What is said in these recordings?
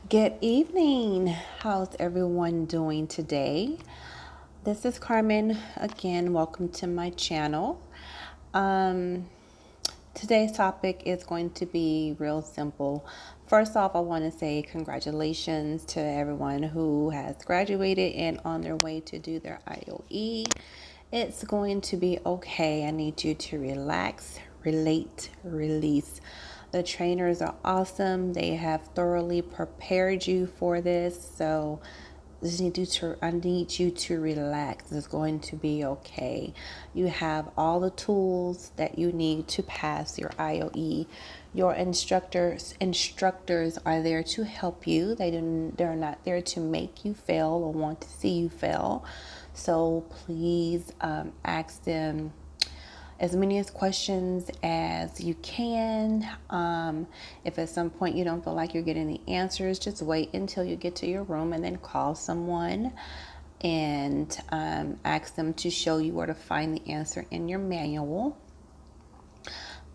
Good evening. How's everyone doing today? This is Carmen again. Welcome to my channel. Um, Today's topic is going to be real simple. First off, I want to say congratulations to everyone who has graduated and on their way to do their IOE. It's going to be okay. I need you to relax, relate, release. The trainers are awesome. They have thoroughly prepared you for this. So I need you to relax. It's going to be okay. You have all the tools that you need to pass your IOE. Your instructors are there to help you. They're not there to make you fail or want to see you fail. So please ask them as many as questions as you can. If at some point you don't feel like you're getting the answers, just wait until you get to your room and then call someone and ask them to show you where to find the answer in your manual.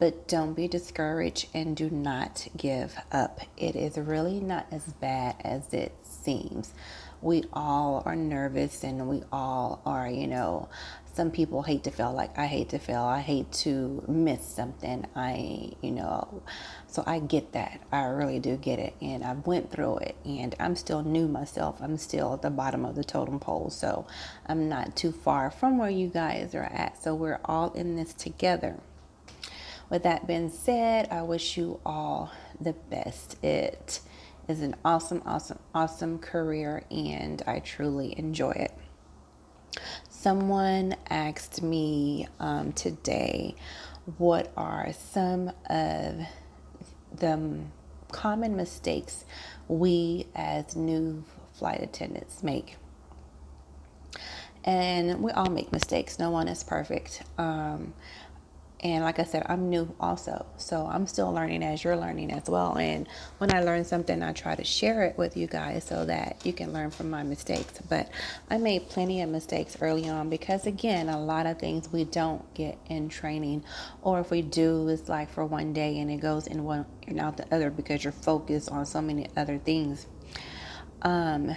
But don't be discouraged and do not give up. It is really not as bad as it seems. We all are nervous and we all are, some people hate to fail. Like I hate to fail. I hate to miss something. So I get that. I really do get it. And I went through it and I'm still new myself. I'm still at the bottom of the totem pole. So I'm not too far from where you guys are at. So we're all in this together. With that being said, I wish you all the best. It is an awesome career, and I truly enjoy it. Someone asked me today, what are some of the common mistakes we as new flight attendants make? And we all make mistakes. No one is perfect. And like I said, I'm new also. So I'm still learning as you're learning as well. And when I learn something, I try to share it with you guys so that you can learn from my mistakes. But I made plenty of mistakes early on because, again, a lot of things we don't get in training. Or if we do, it's like for one day and it goes in one and out the other because you're focused on so many other things. One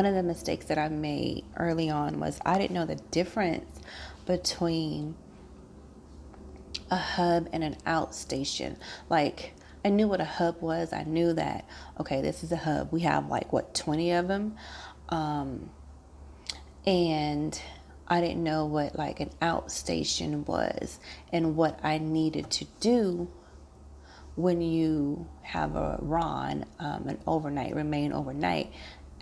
of the mistakes that I made early on was I didn't know the difference between a hub and an outstation. Like I knew what a hub was. I knew that, okay, this is a hub. We have like 20 of them. And I didn't know what like an outstation was and what I needed to do when you have a RON, remain overnight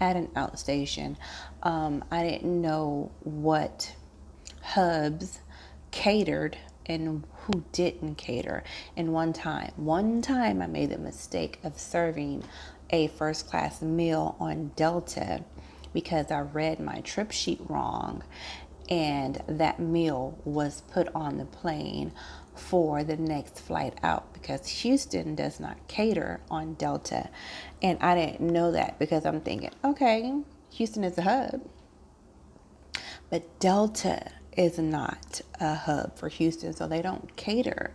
at an outstation. I didn't know what hubs catered and who didn't cater. And one time I made the mistake of serving a first class meal on Delta because I read my trip sheet wrong, and that meal was put on the plane for the next flight out because Houston does not cater on Delta. And I didn't know that because I'm thinking, okay, Houston is a hub, but Delta is not a hub for Houston, so they don't cater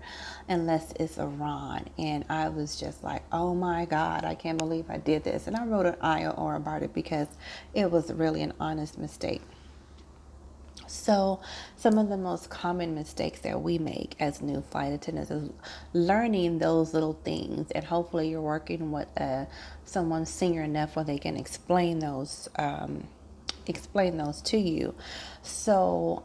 unless it's a RON. And I was just like, oh my God, I can't believe I did this. And I wrote an IOR about it because it was really an honest mistake. So some of the most common mistakes that we make as new flight attendants is learning those little things, and hopefully you're working with someone senior enough where they can explain those to you. So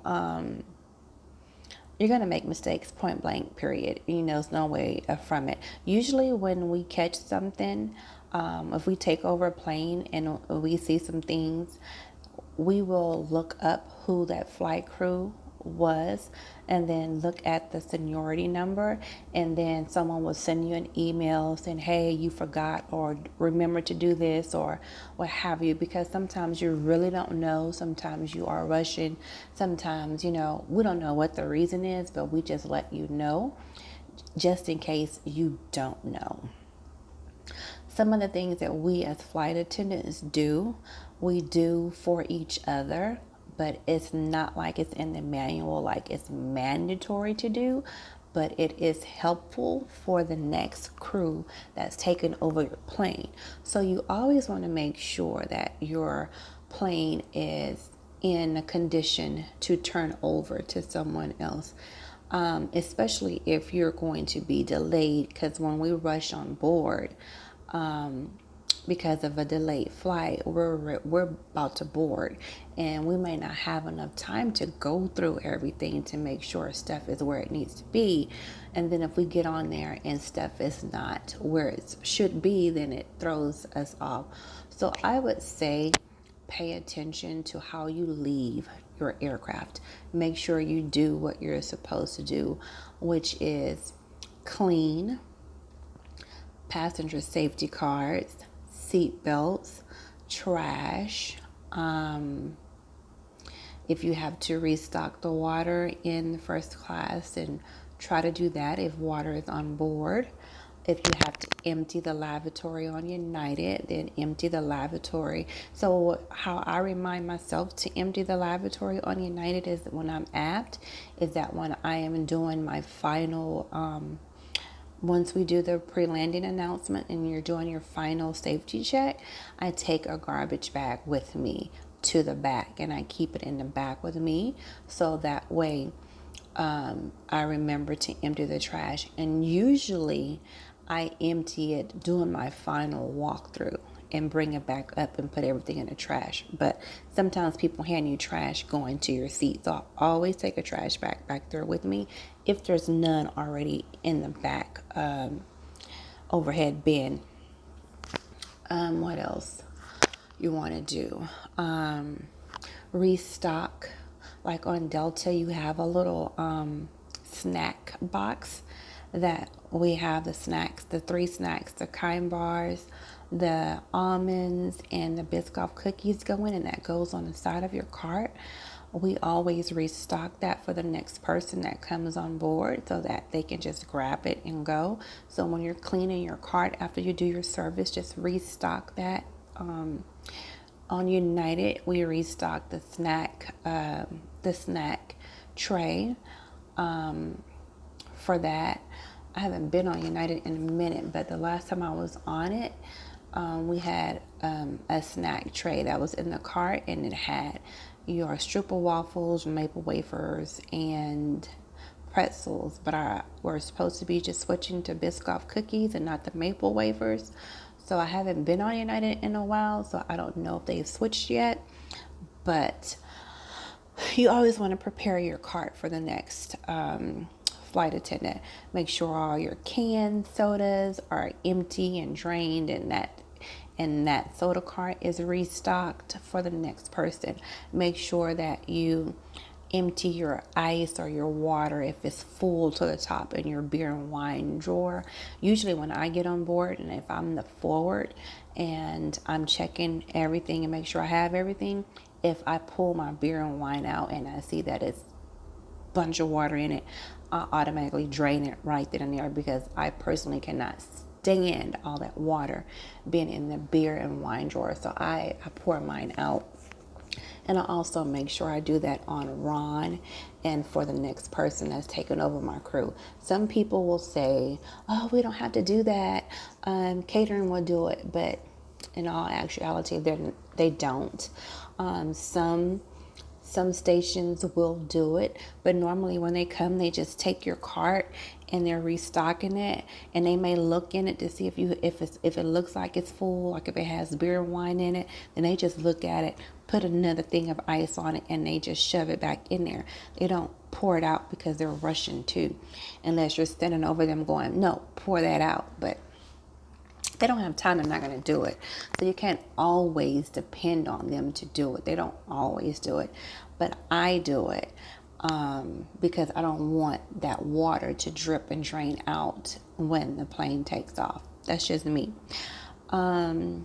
you're going to make mistakes, point blank, period. There's no way from it. Usually when we catch something, if we take over a plane and we see some things, we will look up who that flight crew was and then look at the seniority number, and then someone will send you an email saying, hey, you forgot, or remember to do this, or what have you, because sometimes you really don't know. Sometimes you are rushing. Sometimes, we don't know what the reason is, but we just let you know just in case you don't know. Some of the things that we as flight attendants do, we do for each other, but it's not like it's in the manual, like it's mandatory to do. but it is helpful for the next crew that's taken over your plane. So you always want to make sure that your plane is in a condition to turn over to someone else. Especially if you're going to be delayed, because when we rush on board, because of a delayed flight, we're about to board, and we may not have enough time to go through everything to make sure stuff is where it needs to be. And then if we get on there and stuff is not where it should be, then it throws us off. So I would say pay attention to how you leave your aircraft. Make sure you do what you're supposed to do, which is clean, passenger safety cards, seat belts, trash. If you have to restock the water in the first class, and try to do that if water is on board. If you have to empty the lavatory on United, then empty the lavatory. So how I remind myself to empty the lavatory on United is when I'm aft, is that when I am doing my final, once we do the pre-landing announcement and you're doing your final safety check, I take a garbage bag with me to the back, and I keep it in the back with me, so that way I remember to empty the trash. And usually I empty it doing my final walkthrough and bring it back up and put everything in the trash. But sometimes people hand you trash going to your seat, so I always take a trash bag back there with me if there's none already in the back overhead bin. What else you want to do? Restock. Like on Delta, you have a little snack box that we have the snacks, the 3 snacks, the Kind bars, the almonds, and the Biscoff cookies go in, and that goes on the side of your cart. We always restock that for the next person that comes on board, so that they can just grab it and go. So when you're cleaning your cart after you do your service, just restock that. On United, we restock the snack tray for that. I haven't been on United in a minute, but the last time I was on it, we had a snack tray that was in the cart, and it had your Strupel waffles, maple wafers, and pretzels. But we're supposed to be just switching to Biscoff cookies and not the maple wafers. So I haven't been on United in a while, so I don't know if they've switched yet. But you always want to prepare your cart for the next flight attendant. Make sure all your canned sodas are empty and drained, and that soda cart is restocked for the next person. Make sure that you empty your ice or your water if it's full to the top in your beer and wine drawer. Usually when I get on board, and if I'm the forward and I'm checking everything and make sure I have everything, if I pull my beer and wine out and I see that it's a bunch of water in it, I automatically drain it right then and there, because I personally cannot stand all that water being in the beer and wine drawer. So I pour mine out. And I also make sure I do that on Ron and for the next person that's taken over my crew. Some people will say, oh, we don't have to do that. Catering will do it. But in all actuality, they don't. Some stations will do it, but normally when they come, they just take your cart and they're restocking it, and they may look in it to see if it looks like it's full, like if it has beer and wine in it, then they just look at it, put another thing of ice on it, and they just shove it back in there. They don't pour it out because they're rushing to, unless you're standing over them going, no, pour that out. But they don't have time, they're not going to do it. So you can't always depend on them to do it. They don't always do it. But I do it because I don't want that water to drip and drain out when the plane takes off. That's just me. So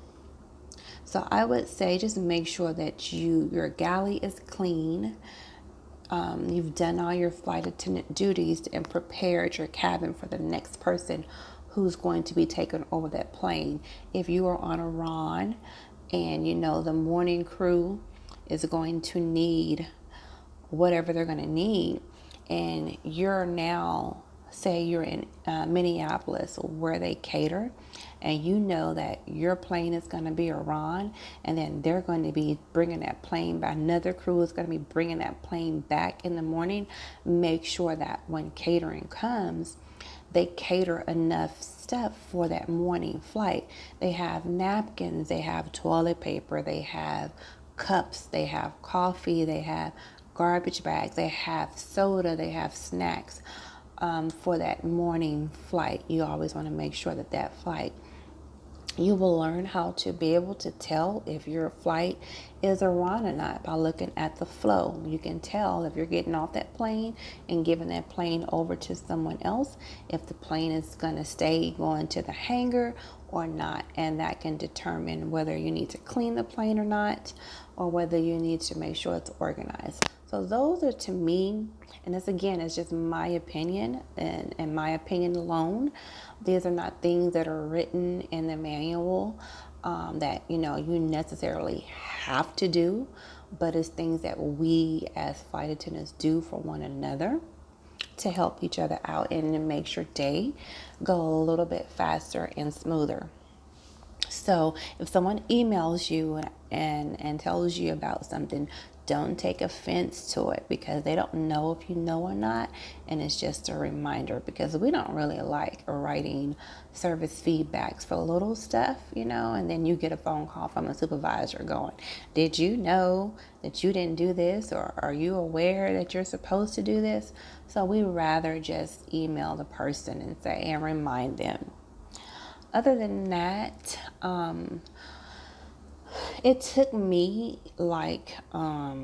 I would say just make sure that your galley is clean. You've done all your flight attendant duties and prepared your cabin for the next person who's going to be taken over that plane. If you are on a Ron and you know the morning crew is going to need whatever they're going to need, and you're now say you're in Minneapolis where they cater, and you know that your plane is going to be Iran, and then they're going to be bringing that plane back. Another crew is going to be bringing that plane back in the morning. Make sure that when catering comes, they cater enough stuff for that morning flight. They have napkins, they have toilet paper, they have cups, they have coffee, they have garbage bags, they have soda, they have snacks for that morning flight. You always want to make sure that that flight, you will learn how to be able to tell if your flight is Iran or not by looking at the flow. You can tell if you're getting off that plane and giving that plane over to someone else, if the plane is going to stay going to the hangar or not. And that can determine whether you need to clean the plane or not, or whether you need to make sure it's organized. So those are, to me, and this again is just my opinion and my opinion alone. These are not things that are written in the manual that you necessarily have to do, but it's things that we as flight attendants do for one another to help each other out and to make your day go a little bit faster and smoother. So if someone emails you and tells you about something, don't take offense to it, because they don't know if you know or not. And it's just a reminder, because we don't really like writing service feedbacks for little stuff, and then you get a phone call from a supervisor going, did you know that you didn't do this? Or are you aware that you're supposed to do this? So we rather just email the person and say, and remind them. Other than that, it took me like a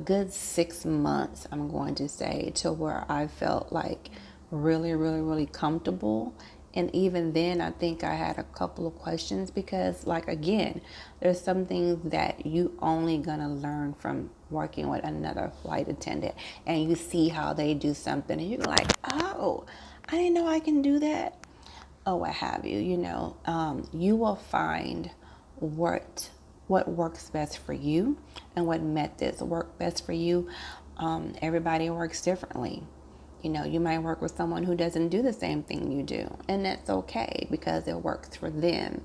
good 6 months, I'm going to say, to where I felt like really, really, really comfortable. And even then, I think I had a couple of questions, because, like, again, there's some things that you only gonna learn from working with another flight attendant, and you see how they do something, and you're like, oh, I didn't know I can do that. Oh, what have you, you will find what works best for you and what methods work best for you. Everybody works differently. You might work with someone who doesn't do the same thing you do, and that's okay, because it works for them.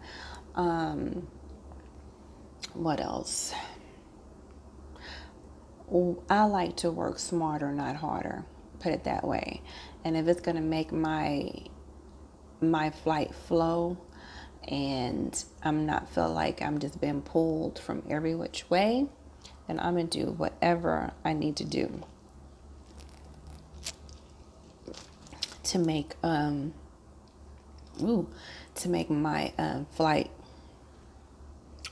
What else? I like to work smarter, not harder, put it that way. And if it's going to make my flight flow, and I'm not feel like I'm just being pulled from every which way, then I'm gonna do whatever I need to do to make my flight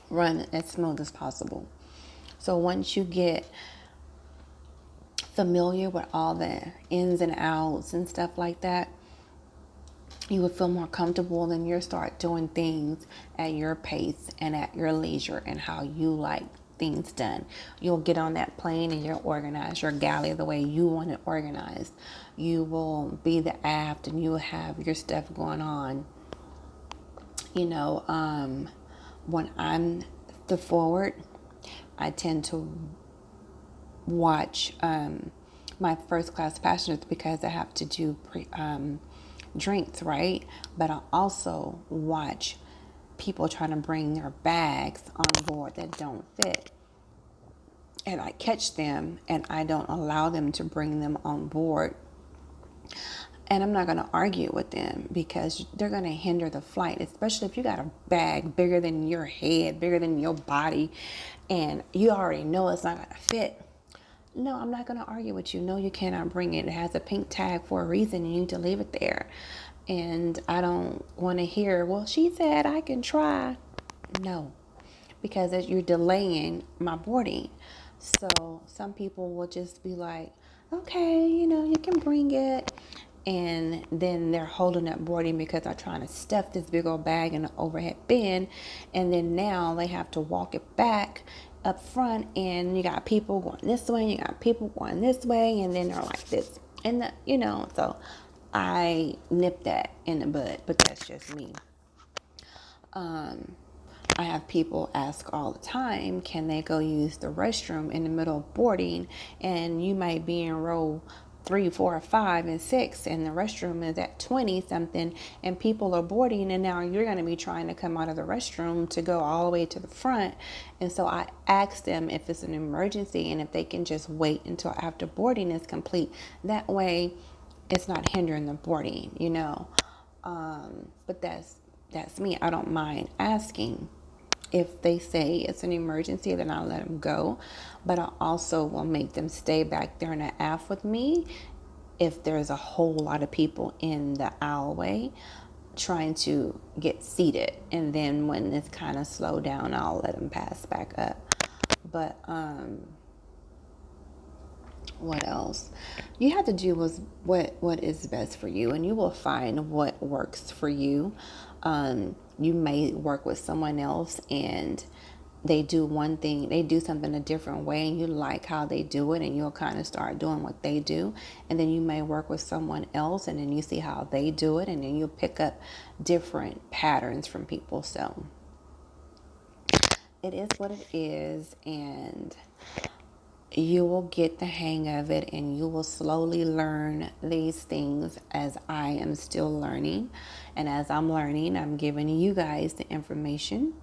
run as smooth as possible. So once you get familiar with all the ins and outs and stuff like that, you will feel more comfortable, then you'll start doing things at your pace and at your leisure and how you like things done. You'll get on that plane and you'll organize your galley the way you want it organized. You will be the aft and you will have your stuff going on. When I'm the forward, I tend to watch my first class passengers, because I have to do drinks, right? But I also watch people trying to bring their bags on board that don't fit, and I catch them and I don't allow them to bring them on board. And I'm not going to argue with them, because they're going to hinder the flight, especially if you got a bag bigger than your head, bigger than your body, and you already know it's not going to fit. No, I'm not going to argue with you. No, you cannot bring it. It has a pink tag for a reason. You need to leave it there. And I don't want to hear, well, she said I can try. No, because as you're delaying my boarding. So some people will just be like, okay, you can bring it. And then they're holding up boarding because they're trying to stuff this big old bag in the overhead bin. And then now they have to walk it back up front, and you got people going this way, you got people going this way, and then they're like this. And, so I nip that in the bud, but that's just me. I have people ask all the time, can they go use the restroom in the middle of boarding? And you might be in row 3, 4, 5, and 6, and the restroom is at 20 something, and people are boarding, and now you're going to be trying to come out of the restroom to go all the way to the front. And so I asked them if it's an emergency and if they can just wait until after boarding is complete. That way it's not hindering the boarding, you know. But that's me. I don't mind asking. If they say it's an emergency, then I'll let them go. But I also will make them stay back there in the aisle with me if there's a whole lot of people in the aisleway trying to get seated. And then when it's kind of slow down, I'll let them pass back up. But what else? You have to do what is best for you, and you will find what works for you. You may work with someone else and they do one thing, they do something a different way, and you like how they do it, and you'll kind of start doing what they do. And then you may work with someone else and then you see how they do it, and then you'll pick up different patterns from people. So it is what it is, and you will get the hang of it, and you will slowly learn these things as I am still learning. And as I'm learning, I'm giving you guys the information.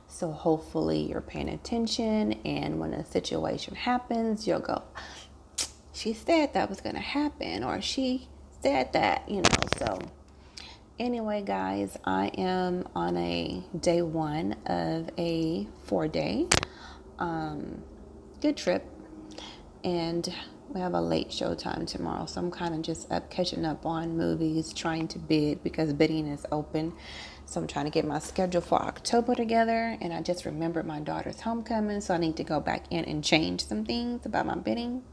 So hopefully you're paying attention, and when a situation happens, you'll go, she said that was going to happen, or she said that, you know. So anyway, guys, I am on a day 1 of a 4-day good trip, and we have a late show time tomorrow, so I'm kind of just up catching up on movies, trying to bid because bidding is open. So I'm trying to get my schedule for October together, and I just remembered my daughter's homecoming, so I need to go back in and change some things about my bidding.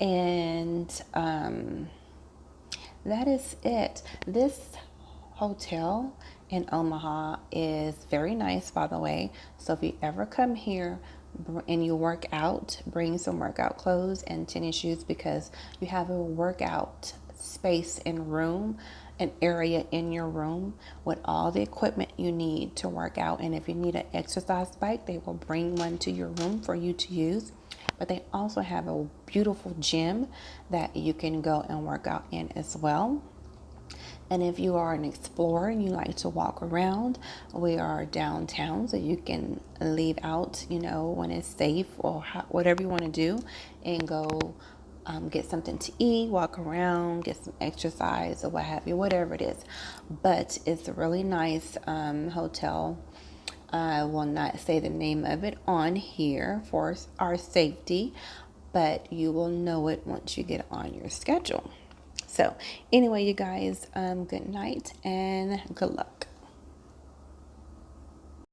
And that is it. This hotel in Omaha is very nice, by the way. So if you ever come here and you work out, bring some workout clothes and tennis shoes, because you have a workout space and room, an area in your room with all the equipment you need to work out. And if you need an exercise bike, they will bring one to your room for you to use. But they also have a beautiful gym that you can go and work out in as well. And if you are an explorer and you like to walk around, we are downtown, so you can leave out, you know, when it's safe, or whatever you want to do, and go get something to eat, walk around, get some exercise, or what have you, whatever it is. But it's a really nice hotel. I will not say the name of it on here for our safety, but you will know it once you get on your schedule. So anyway, you guys, good night and good luck.